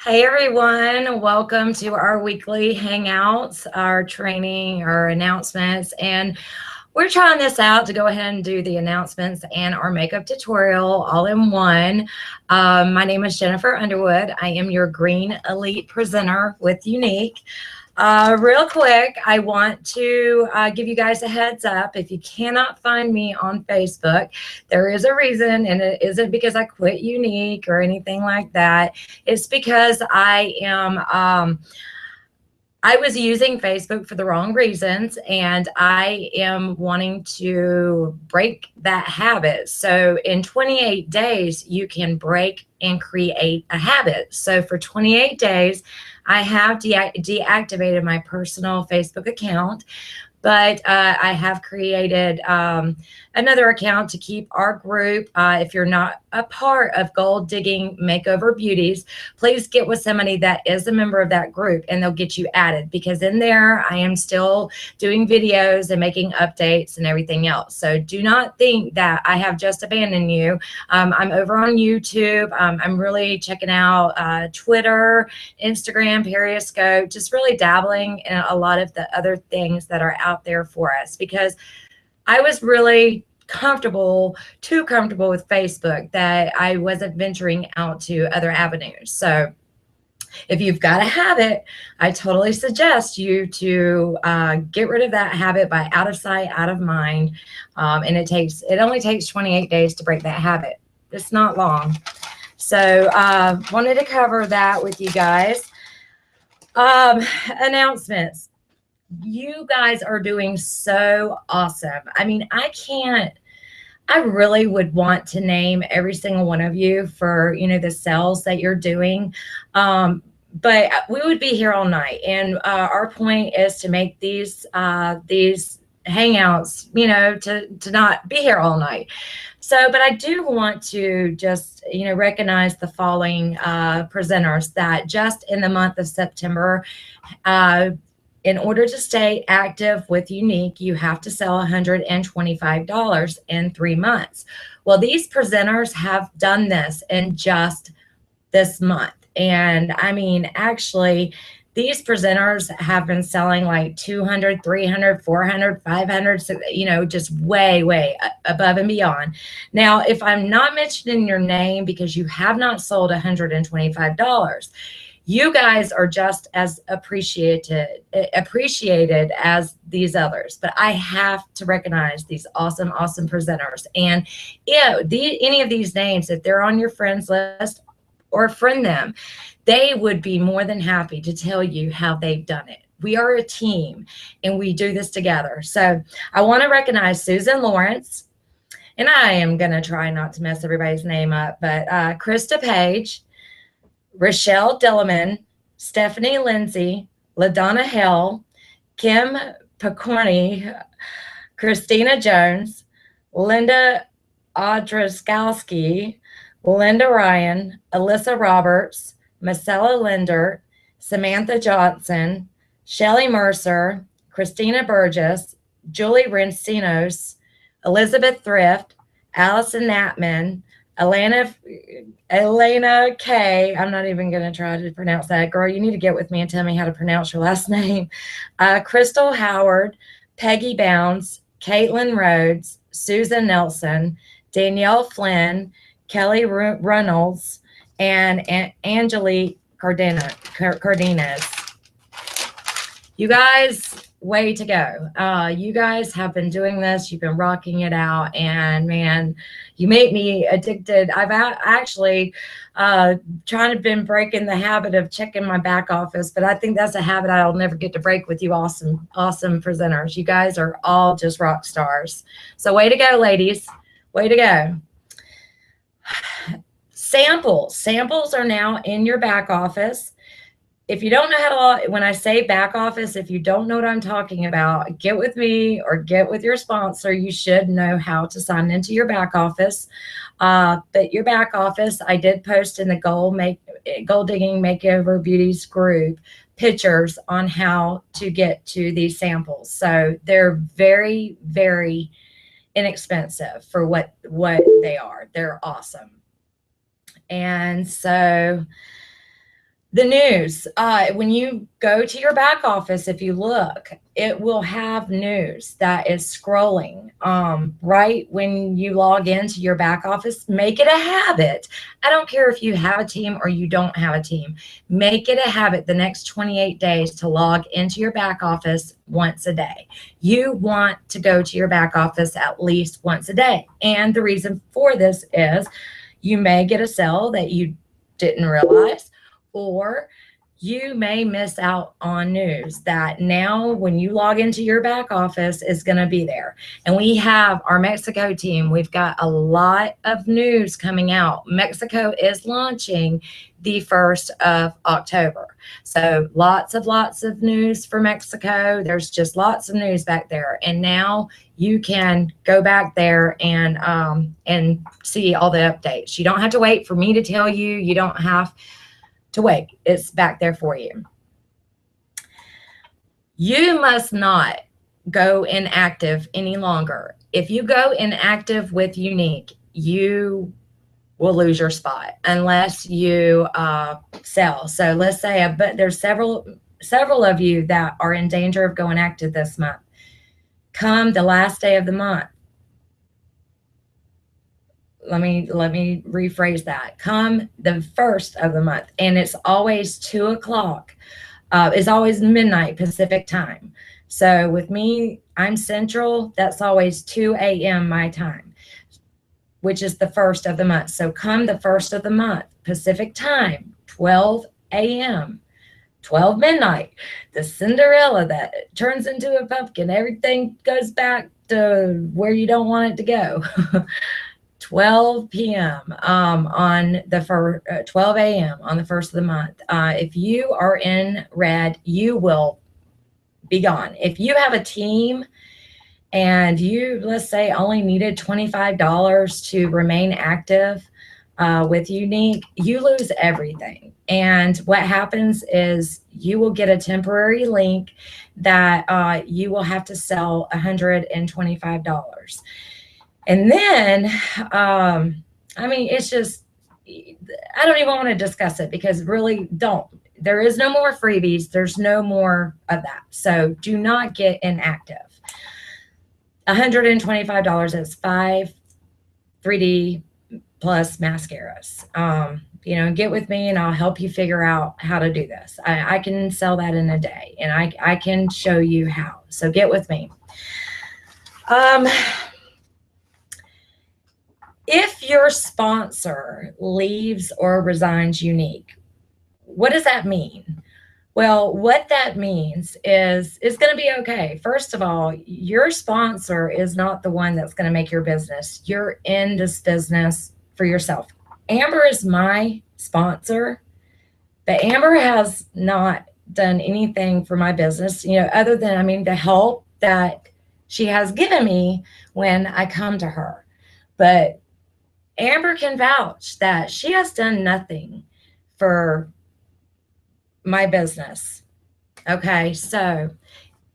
Hey everyone, welcome to our weekly hangouts, our training, our announcements, and we're trying this out to go ahead and do the announcements and our makeup tutorial all in one. My name is Jennifer Underwood. I am your Green Elite presenter with Younique. Real quick, I want to give you guys a heads up. If you cannot find me on Facebook, there is a reason, and it isn't because I quit Younique or anything like that. It's because I was using Facebook for the wrong reasons, and I am wanting to break that habit. So in 28 days, you can break and create a habit. So for 28 days, I have deactivated my personal Facebook account, but I have created another account to keep our group. If you're not a part of Gold Digging Makeover Beauties, please get with somebody that is a member of that group and they'll get you added, because in there I am still doing videos and making updates and everything else. So do not think that I have just abandoned you. I'm over on YouTube. I'm really checking out Twitter, Instagram, Periscope, just really dabbling in a lot of the other things that are out there for us, because I was really too comfortable with Facebook, that I wasn't venturing out to other avenues. So if you've got a habit, I totally suggest you to get rid of that habit by out of sight, out of mind. And it only takes 28 days to break that habit. It's not long. So wanted to cover that with you guys. Announcements. You guys are doing so awesome. I mean, I really would want to name every single one of you for, the sales that you're doing. But we would be here all night. And our point is to make these hangouts, to not be here all night. So, but I do want to just, recognize the following presenters that just in the month of September, in order to stay active with Younique, you have to sell $125 in 3 months. Well, these presenters have done this in just this month. And I mean, actually, these presenters have been selling like 200, 300, 400, 500, just way, way above and beyond. Now, if I'm not mentioning your name because you have not sold $125, you guys are just as appreciated as these others. But I have to recognize these awesome, awesome presenters. And any of these names, if they're on your friends list or friend them, they would be more than happy to tell you how they've done it. We are a team and we do this together. So I want to recognize Susan Lawrence, and I am going to try not to mess everybody's name up, but Krista Page, Rochelle Dillerman, Stephanie Lindsay, LaDonna Hill, Kim Picorni, Christina Jones, Linda Odraskowski, Linda Ryan, Alyssa Roberts, Marcella Linder, Samantha Johnson, Shelly Mercer, Christina Burgess, Julie Rencinos, Elizabeth Thrift, Allison Natman, Elena K. I'm not even going to try to pronounce that. Girl, you need to get with me and tell me how to pronounce your last name. Crystal Howard, Peggy Bounds, Caitlin Rhodes, Susan Nelson, Danielle Flynn, Kelly Reynolds, and Angelique Cardenas. You guys, way to go. You guys have been doing this. You've been rocking it out. And man, you make me addicted. I've actually trying to been breaking the habit of checking my back office, but I think that's a habit I'll never get to break with you awesome, awesome presenters. You guys are all just rock stars. So way to go, ladies. Way to go. Samples are now in your back office. If you don't know how to, when I say back office, if you don't know what I'm talking about, get with me or get with your sponsor. You should know how to sign into your back office. But your back office, I did post in the Gold Digging Makeover Beauties group pictures on how to get to these samples. So they're very, very inexpensive for what they are. They're awesome. And so The news, when you go to your back office, if you look, it will have news that is scrolling right when you log into your back office. Make it a habit. I don't care if you have a team or you don't have a team. Make it a habit the next 28 days to log into your back office once a day. You want to go to your back office at least once a day. And the reason for this is you may get a sale that you didn't realize, or you may miss out on news that now when you log into your back office is going to be there. And we have our Mexico team. We've got a lot of news coming out. Mexico is launching the 1st of October. So lots of news for Mexico. There's just lots of news back there. And now you can go back there and see all the updates. You don't have to wait for me to tell you. You don't have to wait. It's back there for you. You must not go inactive any longer. If you go inactive with Younique, you will lose your spot unless you sell. So let's say, but there's several of you that are in danger of going active this month. Come the last day of the month. Let me rephrase that. Come the 1st of the month, and it's always 2 o'clock. It's always midnight Pacific time. So with me, I'm Central. That's always 2 a.m. my time, which is the 1st of the month. So come the 1st of the month Pacific time, 12 a.m. 12 midnight, the Cinderella that turns into a pumpkin. Everything goes back to where you don't want it to go. 12 p.m. On the 12 a.m. on the 1st of the month. If you are in red, you will be gone. If you have a team and you, let's say, only needed $25 to remain active with Younique, you lose everything. And what happens is you will get a temporary link that you will have to sell $125. And then, I mean, it's just, I don't even want to discuss it because really don't. There is no more freebies. There's no more of that. So do not get inactive. $125 is 5 3D plus mascaras. You know, get with me and I'll help you figure out how to do this. I can sell that in a day and I can show you how. So get with me. If your sponsor leaves or resigns Younique, what does that mean? Well, what that means is it's going to be okay. First of all, your sponsor is not the one that's going to make your business. You're in this business for yourself. Amber is my sponsor, but Amber has not done anything for my business, you know, other than, I mean, the help that she has given me when I come to her. But Amber can vouch that she has done nothing for my business. Okay, so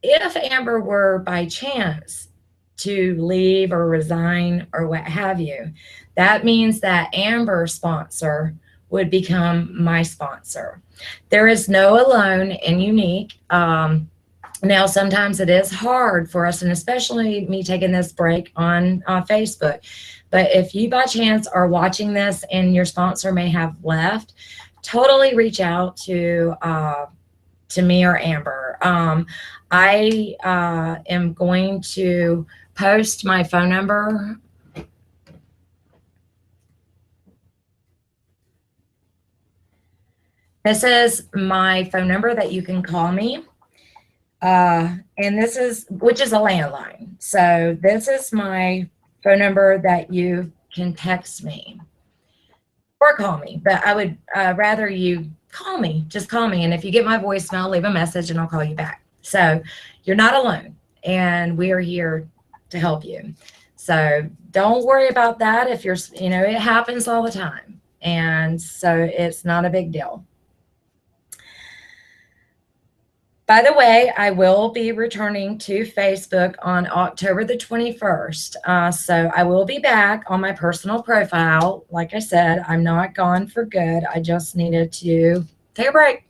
if Amber were by chance to leave or resign or what have you, that means that Amber's sponsor would become my sponsor. There is no alone in Younique. Now, sometimes it is hard for us, and especially me taking this break on Facebook. But if you by chance are watching this and your sponsor may have left, totally reach out to me or Amber. I am going to post my phone number. This is my phone number that you can call me. And this is, which is a landline. So this is my phone number that you can text me or call me, but I would rather you call me. Just call me. And if you get my voicemail, leave a message and I'll call you back. So you're not alone and we are here to help you. So don't worry about that. If you're, you know, it happens all the time. And so it's not a big deal. By the way, I will be returning to Facebook on October the 21st. So I will be back on my personal profile. Like I said, I'm not gone for good. I just needed to take a break.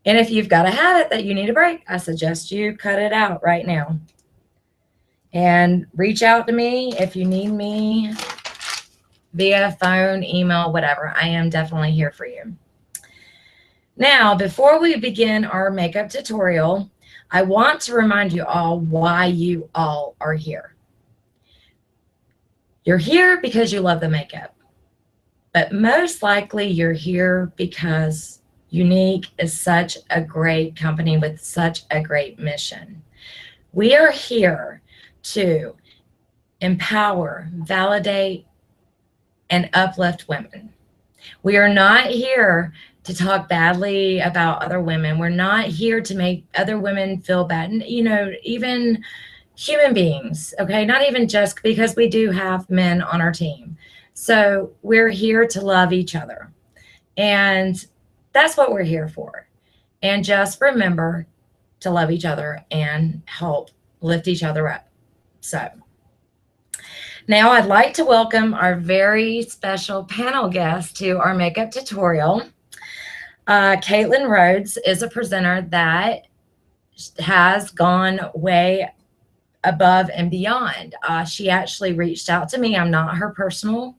And if you've got a habit that you need a break, I suggest you cut it out right now. And reach out to me if you need me via phone, email, whatever. I am definitely here for you. Now, before we begin our makeup tutorial, I want to remind you all why you all are here. You're here because you love the makeup, but most likely you're here because Younique is such a great company with such a great mission. We are here to empower, validate, and uplift women. We are not here to talk badly about other women. We're not here to make other women feel bad. You know, even human beings, okay? Not even just because we do have men on our team. So we're here to love each other. And that's what we're here for. And just remember to love each other and help lift each other up. So now I'd like to welcome our very special panel guest to our makeup tutorial. Caitlin Rhodes is a presenter that has gone way above and beyond. She actually reached out to me. I'm not her personal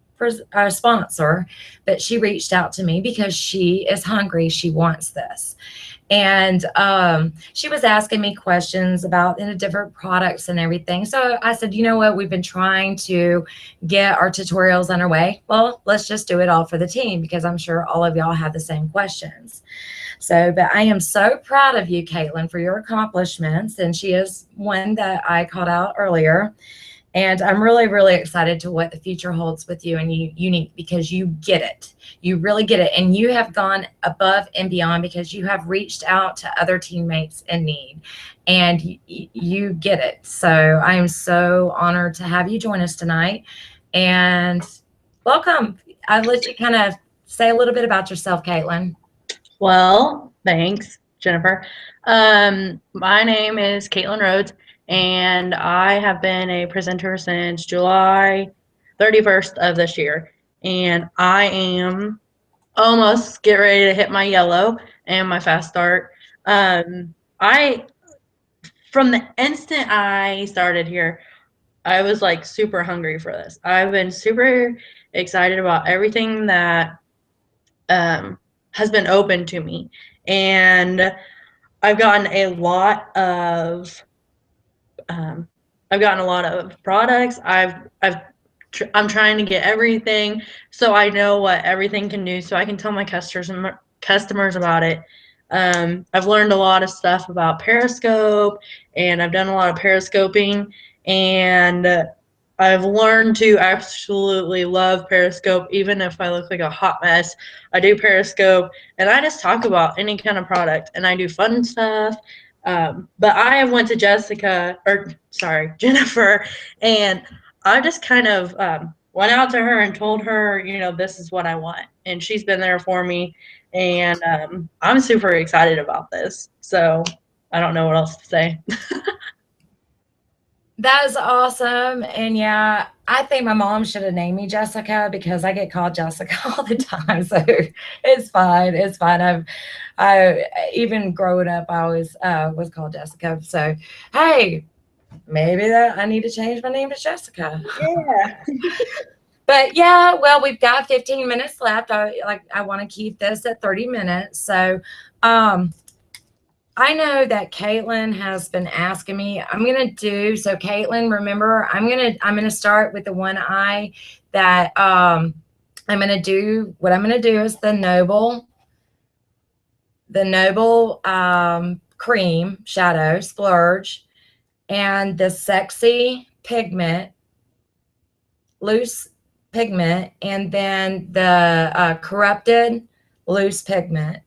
sponsor, but she reached out to me because she is hungry. She wants this. And she was asking me questions about different products and everything. So I said, you know what? We've been trying to get our tutorials underway. Well, let's just do it all for the team because I'm sure all of y'all have the same questions. So, but I am so proud of you, Caitlin, for your accomplishments. And she is one that I called out earlier. And I'm really, really excited to what the future holds with you and Younique because you get it. You really get it. And you have gone above and beyond because you have reached out to other teammates in need. And you get it. So I am so honored to have you join us tonight. And welcome. I'll let you kind of say a little bit about yourself, Caitlin. Well, thanks, Jennifer. My name is Caitlin Rhodes. And I have been a presenter since July 31st of this year. And I am almost get ready to hit my yellow and my fast start. From the instant I started here, I was like super hungry for this. I've been super excited about everything that has been open to me. And I've gotten a lot of products. I'm trying to get everything so I know what everything can do so I can tell my customers about it. I've learned a lot of stuff about Periscope and I've done a lot of periscoping and I've learned to absolutely love Periscope. Even if I look like a hot mess, I do Periscope and I just talk about any kind of product and I do fun stuff. But I went to Jennifer, and I just kind of went out to her and told her, you know, this is what I want. And she's been there for me. And I'm super excited about this. So I don't know what else to say. That is awesome. And yeah, I think my mom should have named me Jessica because I get called Jessica all the time. So it's fine. It's fine. I even growing up, I always was called Jessica. So, hey, maybe that I need to change my name to Jessica. Yeah. But yeah, well, we've got 15 minutes left. I want to keep this at 30 minutes. So, I know that Caitlin has been asking me. So Caitlin, remember, I'm gonna start with the one eye that I'm gonna do. What I'm gonna do is the Noble cream shadow splurge and the Sexy pigment, loose pigment, and then the corrupted loose pigment.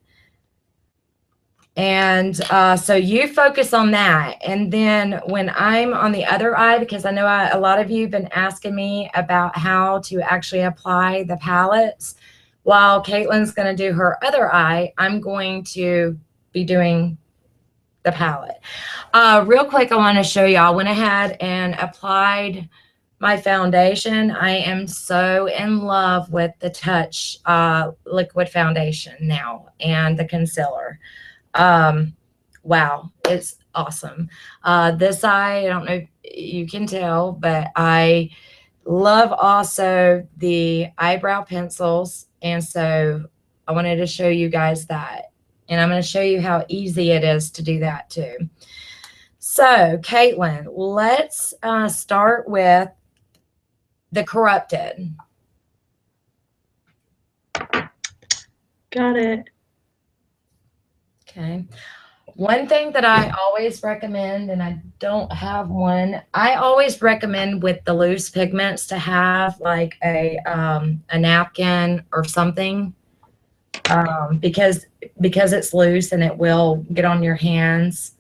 And so you focus on that. And then when I'm on the other eye, because I know a lot of you have been asking me about how to actually apply the palettes, while Caitlin's going to do her other eye, I'm going to be doing the palette. Real quick, I want to show you. I went ahead and applied my foundation, I am so in love with the Touch liquid foundation now and the concealer. Wow, it's awesome. This eye, I don't know if you can tell, but I love also the eyebrow pencils. And so I wanted to show you guys that. And I'm going to show you how easy it is to do that too. So, Caitlin, let's start with the Corrupted. Got it. Okay. One thing that I always recommend, and I don't have one, I always recommend with the loose pigments to have like a napkin or something, because it's loose and it will get on your hands.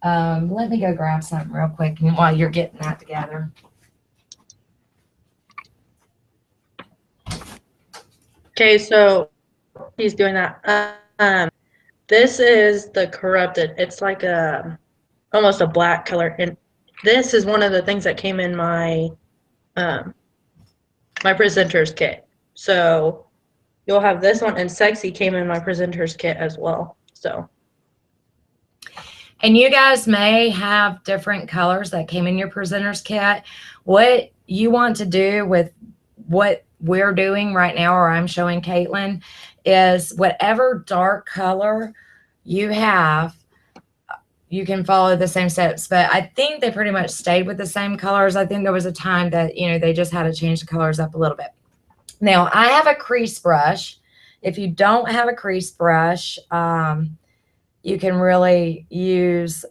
Let me go grab something real quick while you're getting that together. Okay, so he's doing that. This is the Corrupted. It's like almost a black color, and this is one of the things that came in my my presenter's kit. So you'll have this one, and Sexy came in my presenter's kit as well. So. And you guys may have different colors that came in your presenter's kit. What you want to do with what we're doing right now, or I'm showing Caitlin, is whatever dark color you have, you can follow the same steps. But I think they pretty much stayed with the same colors. I think there was a time that, they just had to change the colors up a little bit. Now, I have a crease brush. If you don't have a crease brush, you can really use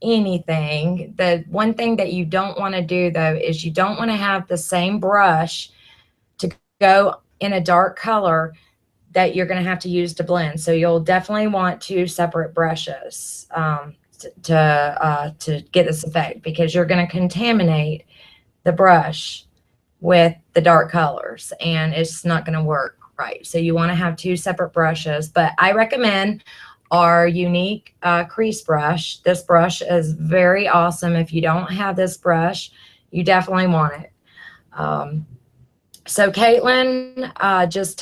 anything. The one thing that you don't want to do, though, is you don't want to have the same brush to go in a dark color that you're going to have to use to blend. So you'll definitely want 2 separate brushes to get this effect, because you're going to contaminate the brush with the dark colors and it's not going to work right. So you want to have 2 separate brushes, but I recommend our Unique crease brush. This brush is very awesome. If you don't have this brush, you definitely want it. So Caitlin, just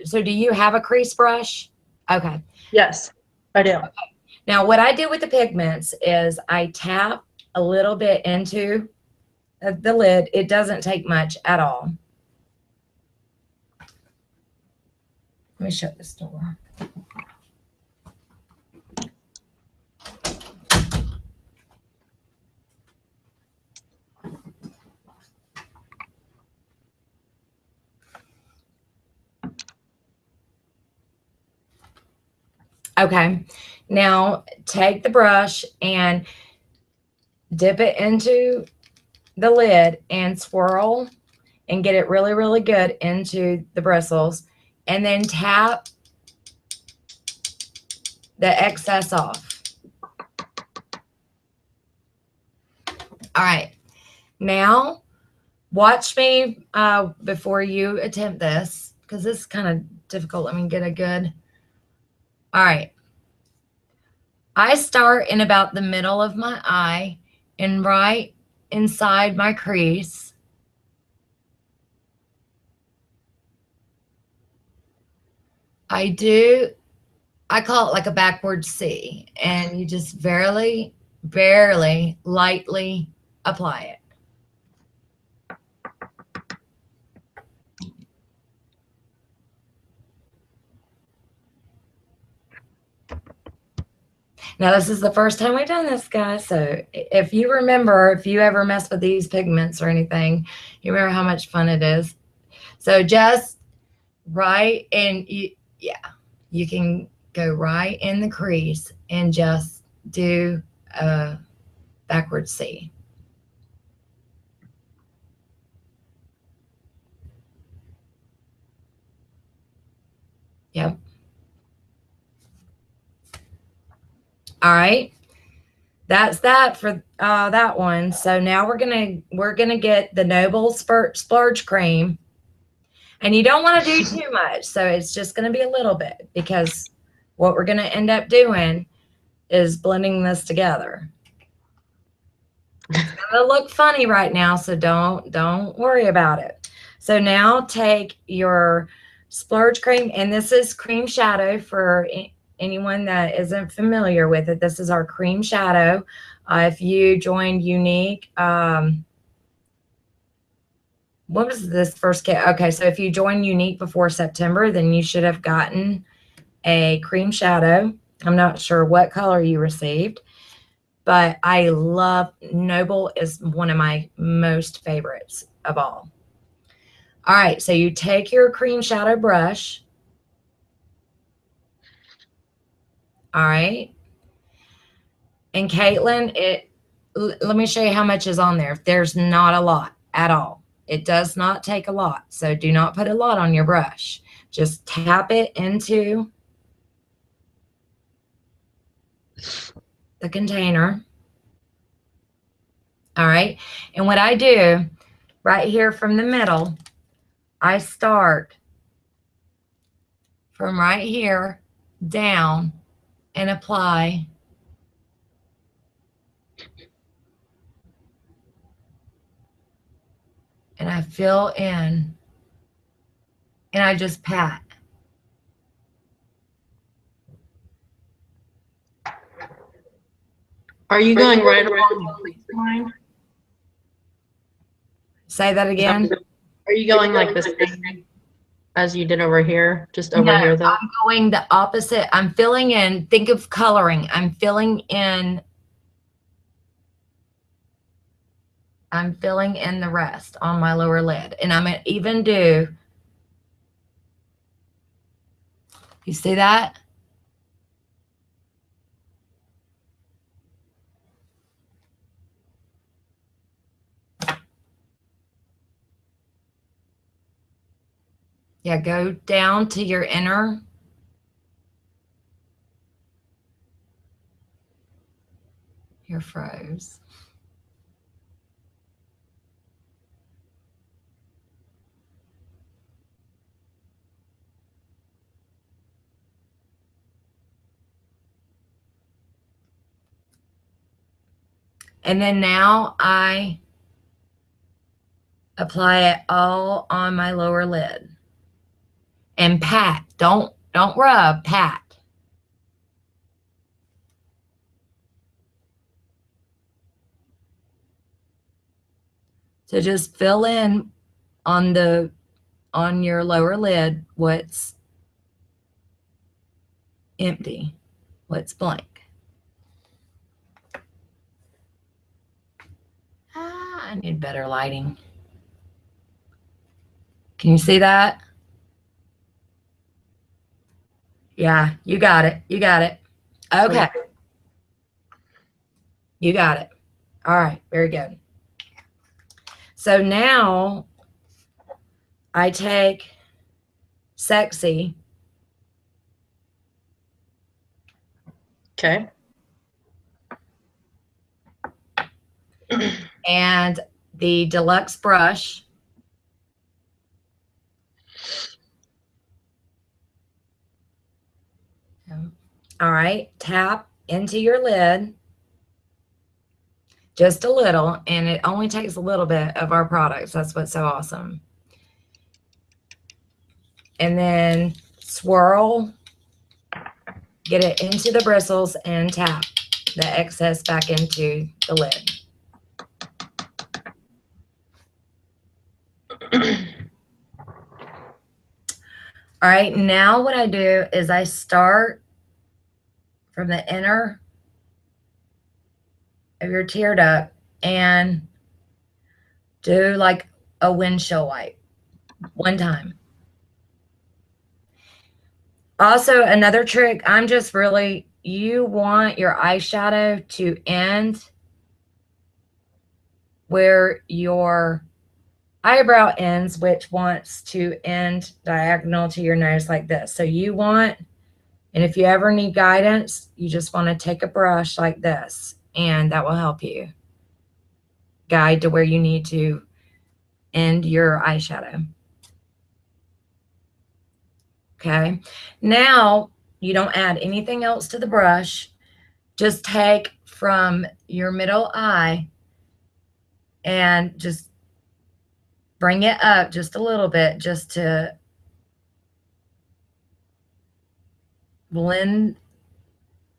so do you have a crease brush? Okay. Yes, I do. Okay. Now what I do with the pigments is I tap a little bit into the lid. It doesn't take much at all. Let me shut this door. Okay, now take the brush and dip it into the lid and swirl and get it really, really good into the bristles, and then tap the excess off. All right, now watch me before you attempt this, because this is kind of difficult. Let me get a good. All right. I start in about the middle of my eye and right inside my crease. I call it like a backward C, and you just barely, lightly apply it. Now, this is the first time we've done this, guys. So if you remember, if you ever mess with these pigments or anything, you remember how much fun it is. So just right, and you can go right in the crease and just do a backward C. Yep. All right. That's that for that one. So now we're gonna get the Noble Splurge Cream, and you don't want to do too much. So it's just gonna be a little bit, because what we're gonna end up doing is blending this together. It's gonna look funny right now, so don't worry about it. So now take your splurge cream, and this is cream shadow for anyone that isn't familiar with it. This is our cream shadow. If you joined Younique, what was this first kit? Okay, so if you joined Younique before September, then you should have gotten a cream shadow. I'm not sure what color you received, but I love Noble is one of my most favorites of all. All right, so you take your cream shadow brush. All right. And Caitlin, let me show you how much is on there. There's not a lot at all. It does not take a lot. So do not put a lot on your brush. Just tap it into the container. All right. And what I do right here from the middle, I start from right here down and apply and I fill in and I just pat. Are you going right along the crease line? Say that again. Are you going like the same as you did over here? Just over here though? I'm going the opposite. I'm filling in, think of coloring. I'm filling in the rest on my lower lid. And I'm going to even do, you see that? Yeah, go down to your inner. You're froze. And then now I apply it all on my lower lid. And pat. Don't rub, pat. So just fill in on your lower lid what's empty, what's blank. I need better lighting. Can you see that? Yeah, you got it. You got it. Okay. You got it. All right, very good. So now I take Sexy. Okay. And the deluxe brush. All right, tap into your lid just a little, and it only takes a little bit of our products. That's what's so awesome. And then swirl, get it into the bristles, and tap the excess back into the lid. All right, now what I do is I start from the inner of your tear duct and do like a windshield wipe one time. Also, another trick, you want your eyeshadow to end where your eyebrow ends, which wants to end diagonal to your nose like this. So you want, and if you ever need guidance, you just want to take a brush like this, and that will help you guide to where you need to end your eyeshadow. Okay, now you don't add anything else to the brush. Just take from your middle eye and just bring it up just a little bit just to blend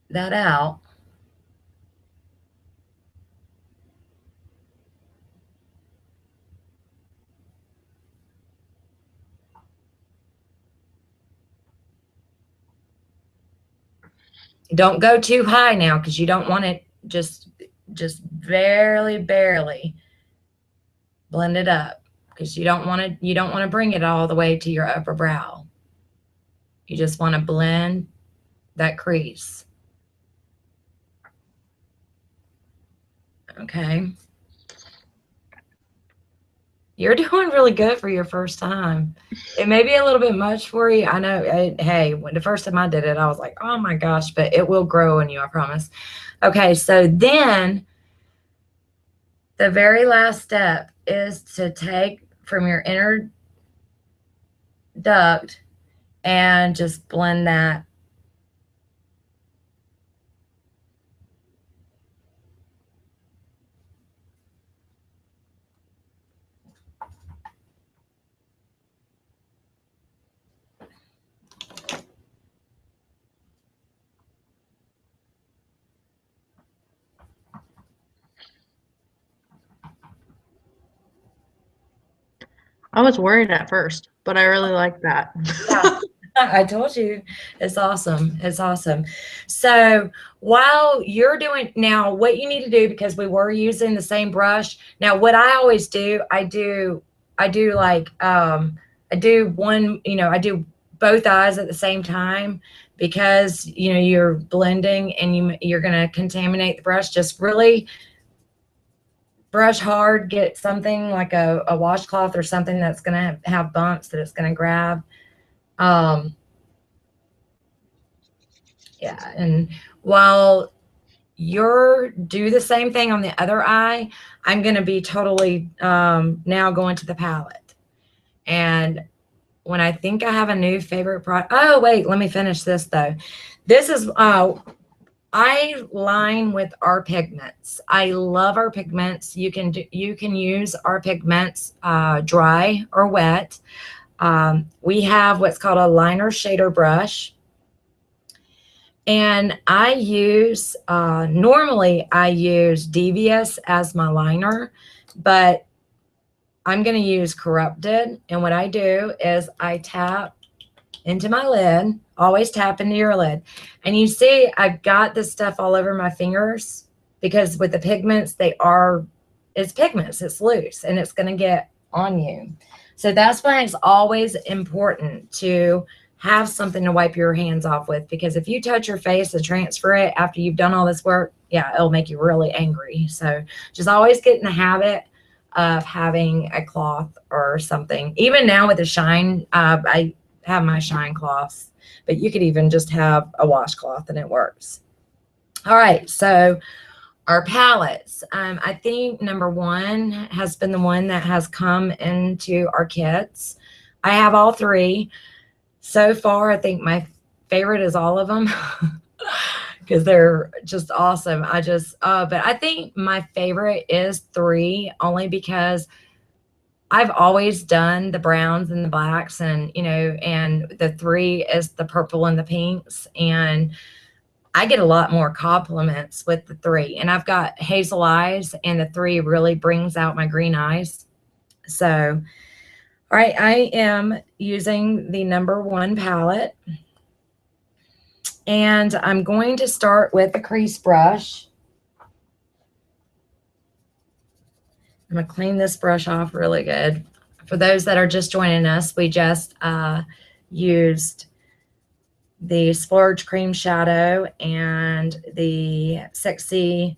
that out. Don't go too high now because you don't want it just barely blend it up because you don't want to bring it all the way to your upper brow. You just want to blend that crease. Okay. You're doing really good for your first time. It may be a little bit much for you. I know. Hey, when the first time I did it, I was like, oh my gosh, but it will grow on you, I promise. Okay, so then the very last step is to take from your inner duct and just blend that. I was worried at first, but I really like that. Yeah. I told you. It's awesome. It's awesome. So while you're doing now, what you need to do, because we were using the same brush. Now, what I always do, I do like, I do one, I do both eyes at the same time because, you're blending and you're going to contaminate the brush. Just really brush hard, get something like a washcloth or something that's going to have bumps that it's going to grab. Yeah, and while you're do the same thing on the other eye, I'm going to be totally now going to the palette. And when I think I have a new favorite product, oh wait, let me finish this though. This is I line with our pigments. I love our pigments. You can use our pigments dry or wet. We have what's called a liner shader brush. And I use, normally I use Devious as my liner, but I'm going to use Corrupted. And what I do is I tap into my lid, always tap into your lid. And you see, I've got this stuff all over my fingers because with the pigments, it's pigments, it's loose and it's going to get on you. So that's why it's always important to have something to wipe your hands off with, because if you touch your face and transfer it after you've done all this work, yeah, it'll make you really angry. So just always get in the habit of having a cloth or something. Even now with the shine, I have my shine cloths, but you could even just have a washcloth and it works. All right, so our palettes. I think number one has been the one that has come into our kits. I have all three. So far, I think my favorite is all of them because they're just awesome. But I think my favorite is 3 only because I've always done the browns and the blacks and, and the 3 is the purple and the pinks. And I get a lot more compliments with the 3. And I've got hazel eyes and the 3 really brings out my green eyes. So all right, I am using the number 1 palette. And I'm going to start with the crease brush. I'm going to clean this brush off really good. For those that are just joining us, we just used the Splurge Cream Shadow and the Sexy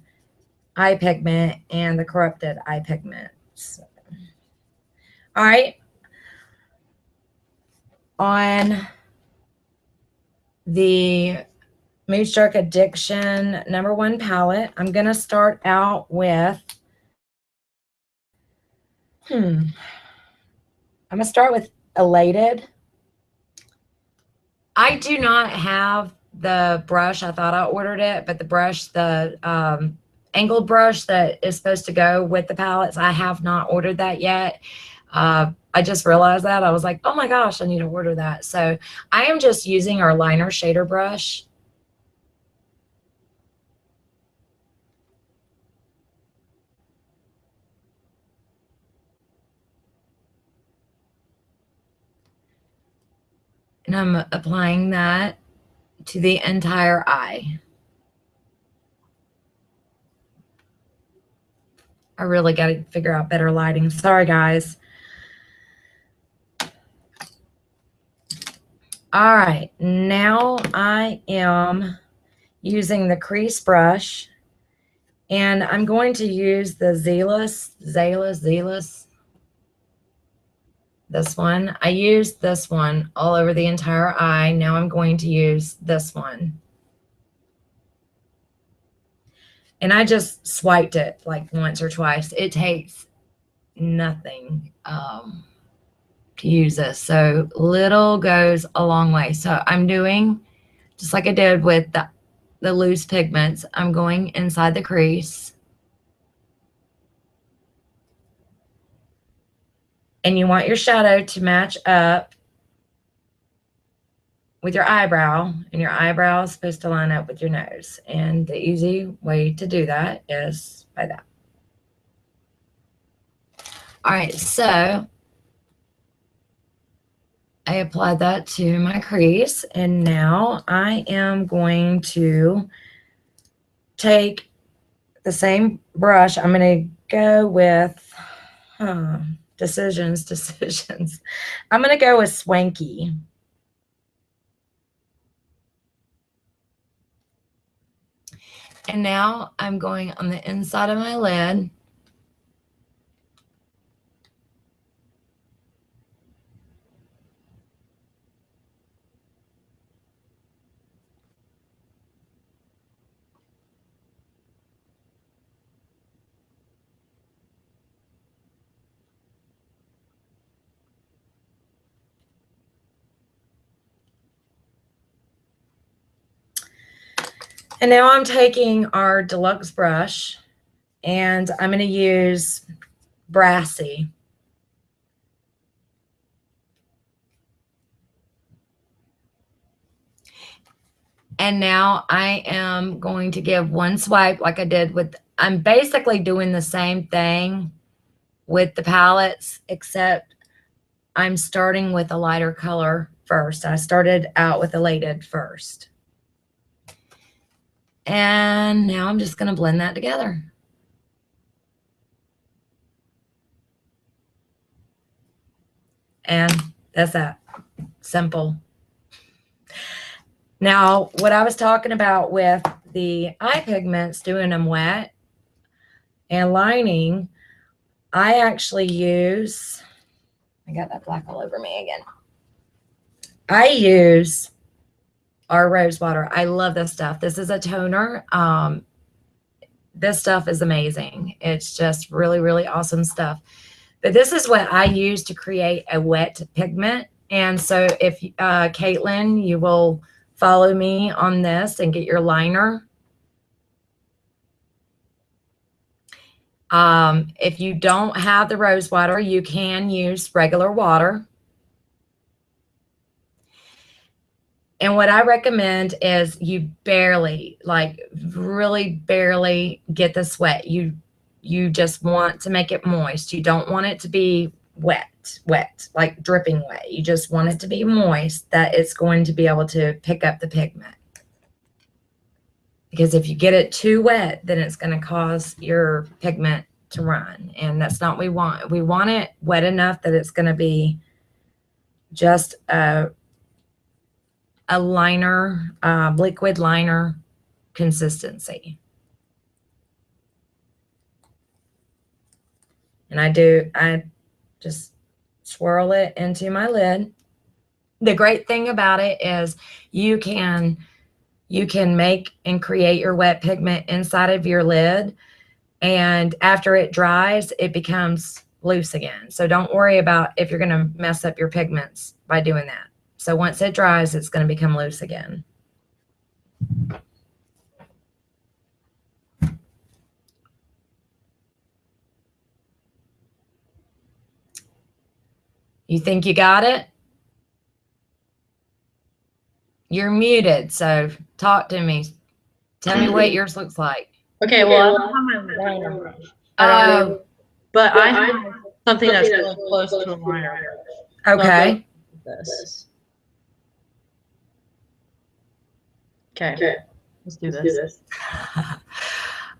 Eye Pigment and the Corrupted Eye Pigment. So, all right. On the Moonstruck Addiction number 1 palette, I'm going to start out with, I'm going to start with Elated. I do not have the brush. I thought I ordered it, but the brush, angled brush that is supposed to go with the palettes. I have not ordered that yet. I just realized that. I was like, oh my gosh, I need to order that. So I am just using our liner shader brush. And I'm applying that to the entire eye. I really got to figure out better lighting. Sorry, guys. All right, now I am using the crease brush, and I'm going to use the Zealous, this one. I used this one all over the entire eye. Now I'm going to use this one. And I just swiped it like once or twice. It takes nothing to use this. So little goes a long way. So I'm doing just like I did with the loose pigments. I'm going inside the crease. And you want your shadow to match up with your eyebrow, and your eyebrow is supposed to line up with your nose. And the easy way to do that is by that. All right, so I applied that to my crease, and now I am going to take the same brush. I'm going to go with decisions. I'm going to go with Swanky. And now I'm going on the inside of my lid. And now I'm taking our deluxe brush, and I'm going to use Brassy. And now I am going to give one swipe like I did with, I'm basically doing the same thing with the palettes, except I'm starting with a lighter color first. I started out with Elated first. And now I'm just going to blend that together. And that's that. Simple. Now, what I was talking about with the eye pigments, doing them wet and lining, I actually use, I got that black all over me again. I use our rose water. I love this stuff. This is a toner. This stuff is amazing. It's just really, really awesome stuff. But this is what I use to create a wet pigment. And so if, Caitlin, you will follow me on this and get your liner. If you don't have the rose water, you can use regular water. And what I recommend is you barely, like really barely get this wet. You just want to make it moist. You don't want it to be wet, like dripping wet. You just want it to be moist, that it's going to be able to pick up the pigment. Because if you get it too wet, then it's going to cause your pigment to run. And that's not what we want. We want it wet enough that it's going to be just a liner, liquid liner consistency. And I just swirl it into my lid. The great thing about it is you can make and create your wet pigment inside of your lid, and after it dries, it becomes loose again. So don't worry about if you're going to mess up your pigments by doing that. So once it dries, it's going to become loose again. You think you got it? You're muted, so talk to me. Tell me what yours looks like. Okay, well, I don't have my liner brush. Oh, But I have something that's really close to a liner brush. okay. This. Okay, let's do this.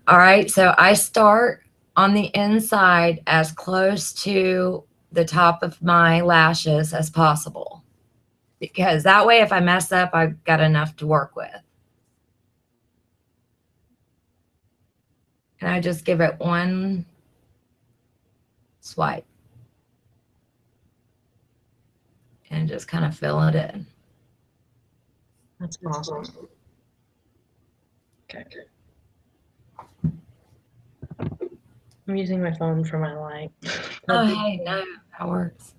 All right, so I start on the inside as close to the top of my lashes as possible, because that way if I mess up, I've got enough to work with. And I just give it one swipe and just kind of fill it in. That's awesome. Okay. I'm using my phone for my light. Oh, hey, no, that works.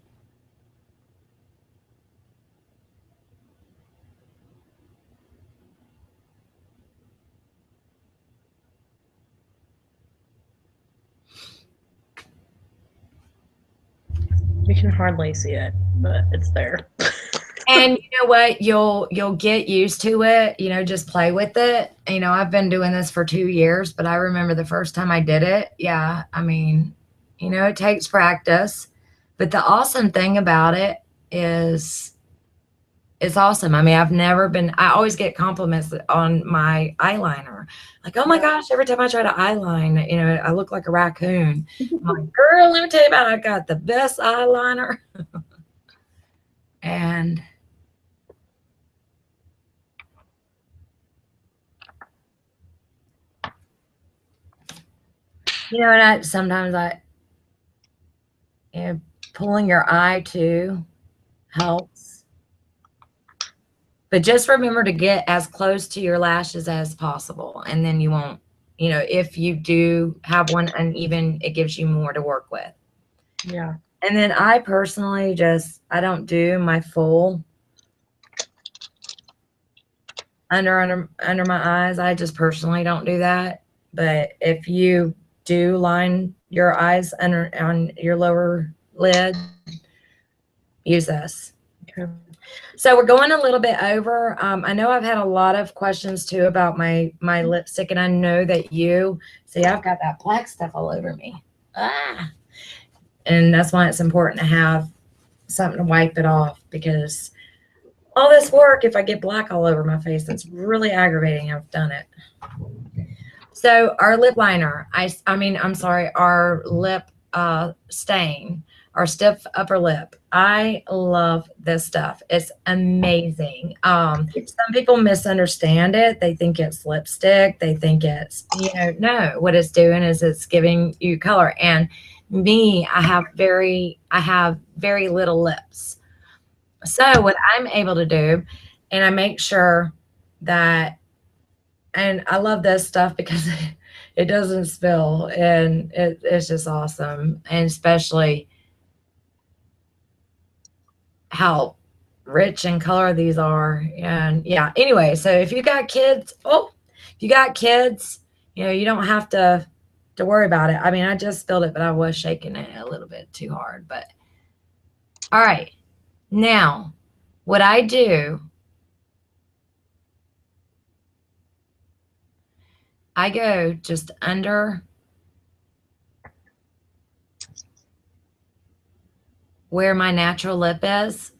You can hardly see it, but it's there. And you know what? You'll get used to it, you know, just play with it. You know, I've been doing this for 2 years, but I remember the first time I did it. Yeah, I mean, you know, it takes practice. But the awesome thing about it is it's awesome. I mean, I always get compliments on my eyeliner. Like, oh my gosh, every time I try to eyeline, you know, I look like a raccoon. I'm like, girl, let me tell you about it. I got the best eyeliner. And you know, and sometimes you know, pulling your eye too helps. But just remember to get as close to your lashes as possible. And then you won't, you know, if you do have one uneven, it gives you more to work with. Yeah. And then I personally I don't do my full under my eyes. I just personally don't do that. But if you do line your eyes on your lower lid, use this. Okay. So we're going a little bit over. I know I've had a lot of questions too about my lipstick, and I know that see, I've got that black stuff all over me. And that's why it's important to have something to wipe it off, because all this work, if I get black all over my face, that's really aggravating. I've done it. So our lip liner, I'm sorry, our lip stain, our stiff upper lip. I love this stuff. It's amazing. Some people misunderstand it. They think it's lipstick. They think it's, no, what it's doing is it's giving you color. And me, I have very little lips. So what I'm able to do, and I make sure that, and I love this stuff because it doesn't spill, and it's just awesome. And especially how rich in color these are. And yeah, anyway, so if you got kids, you don't have to worry about it. I mean, I just spilled it, but I was shaking it a little bit too hard. But all right, now what I do, I go just under where my natural lip is.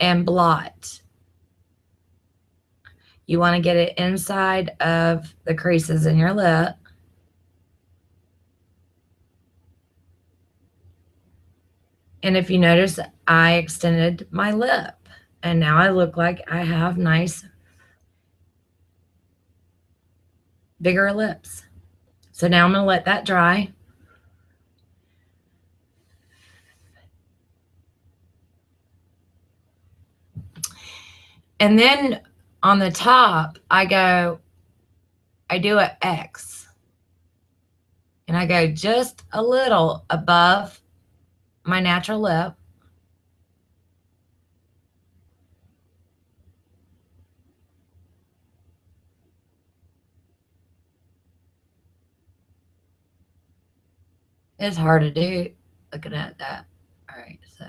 And blot. You want to get it inside of the creases in your lip. And if you notice, I extended my lip, and now I look like I have nice, bigger lips. So now I'm going to let that dry. And then on the top, I do an X. And I go just a little above my natural lip. It's hard to do looking at that. All right, so.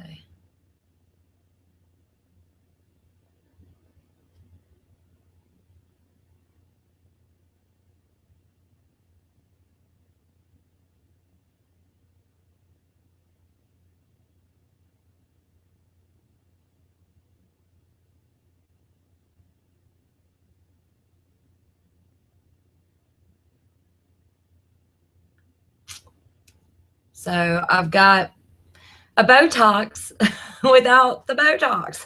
So I've got a Botox without the Botox.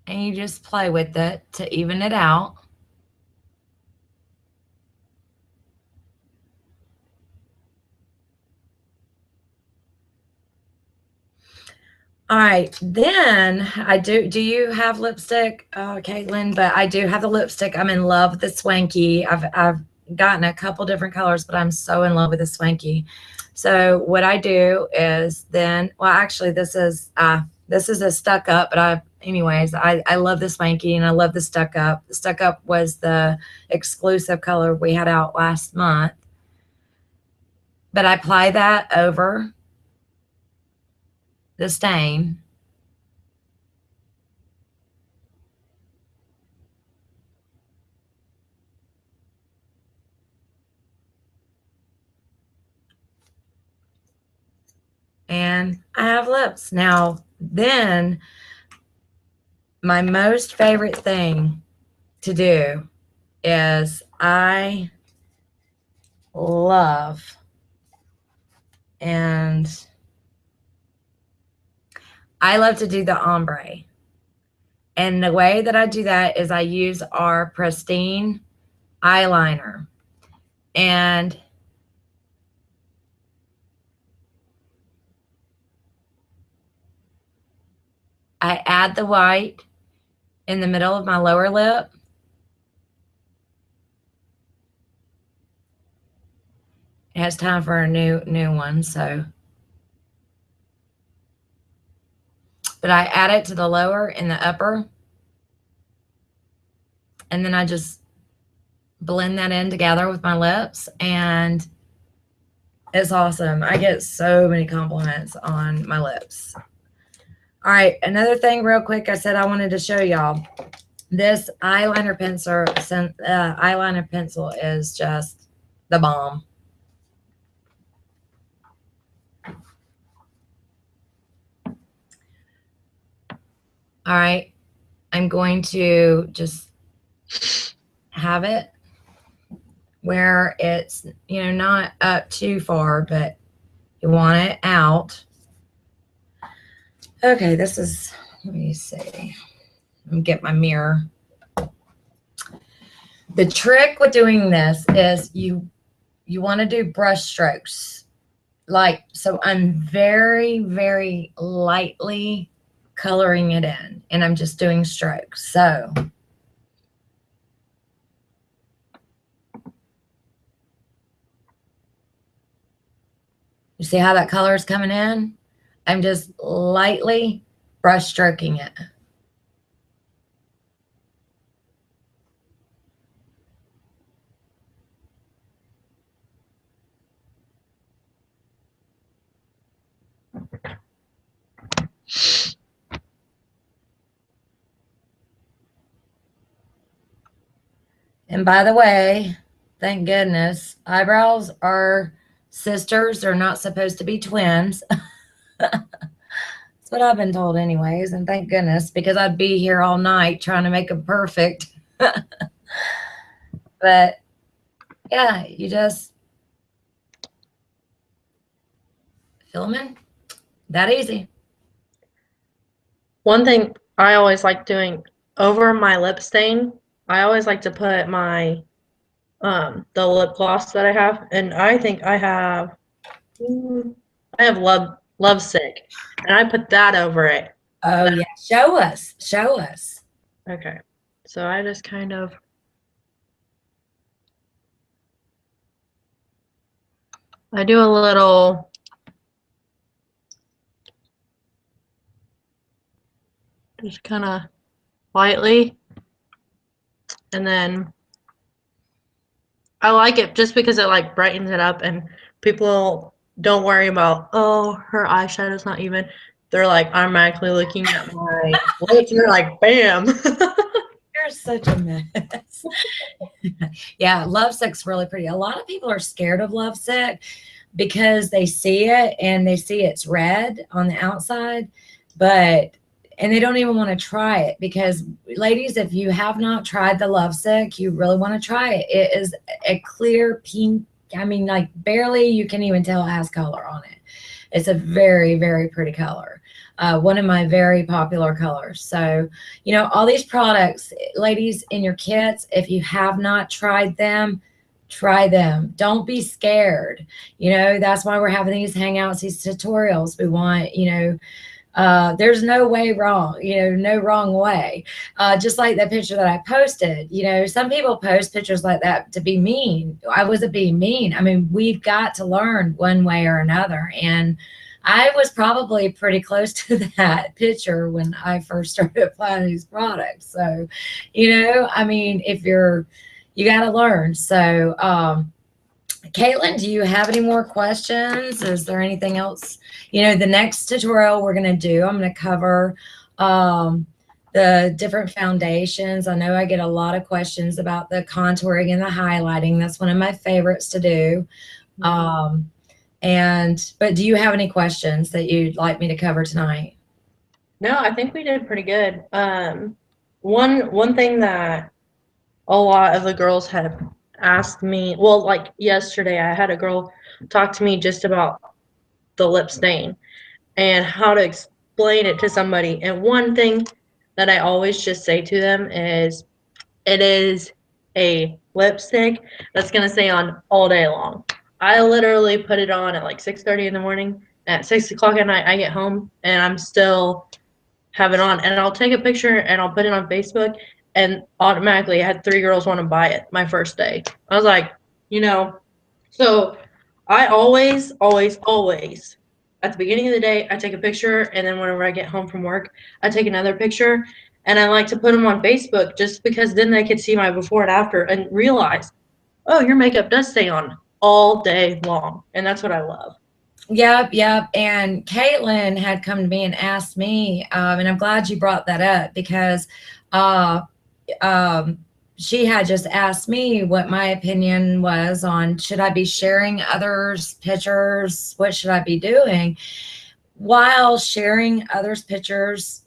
And you just play with it to even it out. All right, then I do you have lipstick, Caitlin? But I do have the lipstick. I'm in love with the Swanky. I've gotten a couple different colors, but I'm so in love with the Swanky. So what I do is then, well, actually, this is a stuck up, but I love the Swanky and I love the stuck up. The stuck up was the exclusive color we had out last month. But I apply that over the stain. And I have lips. Now, then my most favorite thing to do is I love and I love to do the ombre. And the way that I do that is I use our Pristine eyeliner. And I add the white in the middle of my lower lip. It has time for a new one, so. But I add it to the lower and the upper. And then I just blend that in together with my lips, and it's awesome. I get so many compliments on my lips. All right, another thing real quick I said I wanted to show y'all. This eyeliner pencil is just the bomb. All right, I'm going to just have it where it's, not up too far, but you want it out. Okay, let me see. Let me get my mirror. The trick with doing this is you want to do brush strokes. So I'm very, very lightly coloring it in, and I'm just doing strokes. So you see how that color is coming in? I'm just lightly brush stroking it. And by the way, thank goodness, eyebrows are sisters. They're not supposed to be twins. That's what I've been told anyways. And thank goodness, because I'd be here all night trying to make them perfect. But yeah, you just fill them in. That easy. One thing I always like doing over my lip stain, I always like to put my the lip gloss that I have, and I think I have Love Sick, and I put that over it. Oh yeah, show us. Okay, so I just kind of I do a little just kind of lightly. And then I like it just because it like brightens it up and people don't worry about, oh, her eyeshadow's not even. They're like automatically looking at my lips and they're like, bam. You're such a mess. Yeah, Lovesick's really pretty. A lot of people are scared of Lovesick because they see it and they see it's red on the outside, and they don't even want to try it because, ladies, if you have not tried the Lovesick, you really want to try it. It is a clear pink. I mean, like barely you can even tell it has color on it. It's a very, very pretty color. One of my very popular colors. So, you know, all these products, ladies, in your kits, if you have not tried them, try them. Don't be scared. You know, that's why we're having these hangouts, these tutorials. We want, you know, there's no way wrong, you know, no wrong way. Just like that picture that I posted, you know, some people post pictures like that to be mean. I wasn't being mean. I mean, we've got to learn one way or another. And I was probably pretty close to that picture when I first started applying these products. So, you know, I mean, you got to learn. So, Caitlin, do you have any more questions? Is there anything else? You know, the next tutorial we're going to do, I'm going to cover the different foundations. I know I get a lot of questions about the contouring and the highlighting. That's one of my favorites to do. But do you have any questions that you'd like me to cover tonight? No, I think we did pretty good. One thing that a lot of the girls have asked me, well, like yesterday, I had a girl talk to me just about the lip stain and how to explain it to somebody. And one thing that I always just say to them is, it is a lipstick that's going to stay on all day long. I literally put it on at like 6:30 in the morning. At 6 o'clock at night, I get home and I'm still have it on. And I'll take a picture and I'll put it on Facebook. And automatically, I had 3 girls want to buy it my first day. I was like, you know, so I always, always, always, at the beginning of the day, I take a picture. And then whenever I get home from work, I take another picture. And I like to put them on Facebook just because then they could see my before and after and realize, oh, your makeup does stay on all day long. And that's what I love. Yep, yep. And Caitlin had come to me and asked me, and I'm glad you brought that up because she had just asked me what my opinion was on should I be sharing others' pictures? What should I be doing? While sharing others' pictures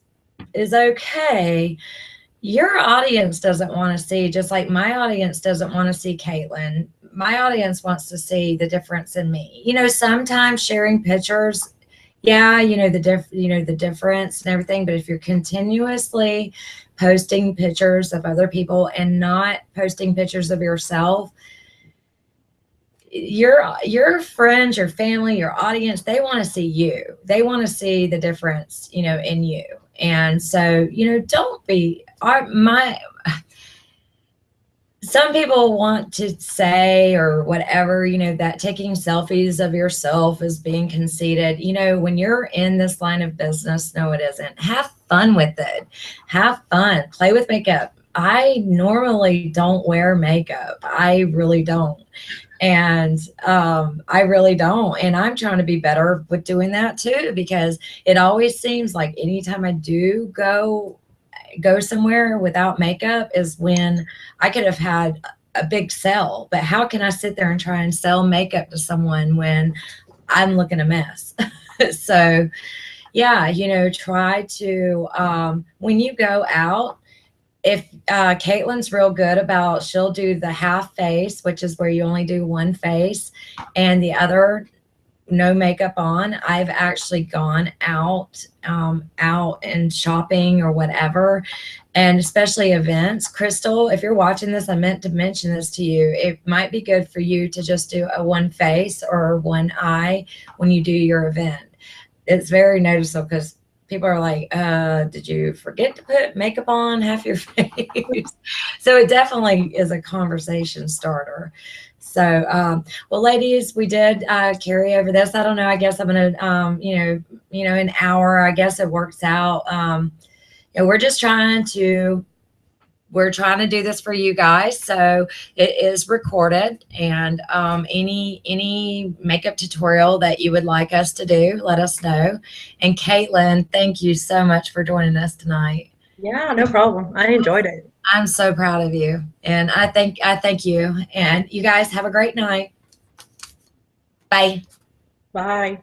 is okay, your audience doesn't want to see, just like my audience doesn't want to see Caitlin. My audience wants to see the difference in me. You know, sometimes sharing pictures, yeah, you know, the difference and everything, but if you're continuously posting pictures of other people and not posting pictures of yourself, your friends, your family, your audience, they want to see you. They want to see the difference, you know, in you. And so, you know, don't be some people want to say or whatever, you know, that taking selfies of yourself is being conceited. You know, when you're in this line of business, no, it isn't. Have fun with it. Have fun. Play with makeup. I normally don't wear makeup. I really don't. And I really don't. And I'm trying to be better with doing that too, because it always seems like anytime I do go somewhere without makeup is when I could have had a big sell. But how can I sit there and try and sell makeup to someone when I'm looking a mess? So yeah, you know, try to when you go out, if Caitlin's real good about, she'll do the half face, which is where you only do one face and the other no makeup on. I've actually gone out and shopping or whatever, and especially events. Crystal, if you're watching this, I meant to mention this to you. It might be good for you to just do a one face or one eye when you do your event. It's very noticeable because people are like, did you forget to put makeup on half your face? So it definitely is a conversation starter. So, well, ladies, we did carry over this. I don't know. I guess I'm going to, an hour, I guess it works out. We're just trying to we're trying to do this for you guys, so it is recorded. And any makeup tutorial that you would like us to do, let us know. And Caitlin, thank you so much for joining us tonight. Yeah, no problem. I enjoyed it. I'm so proud of you, and I thank you. And you guys have a great night. Bye. Bye.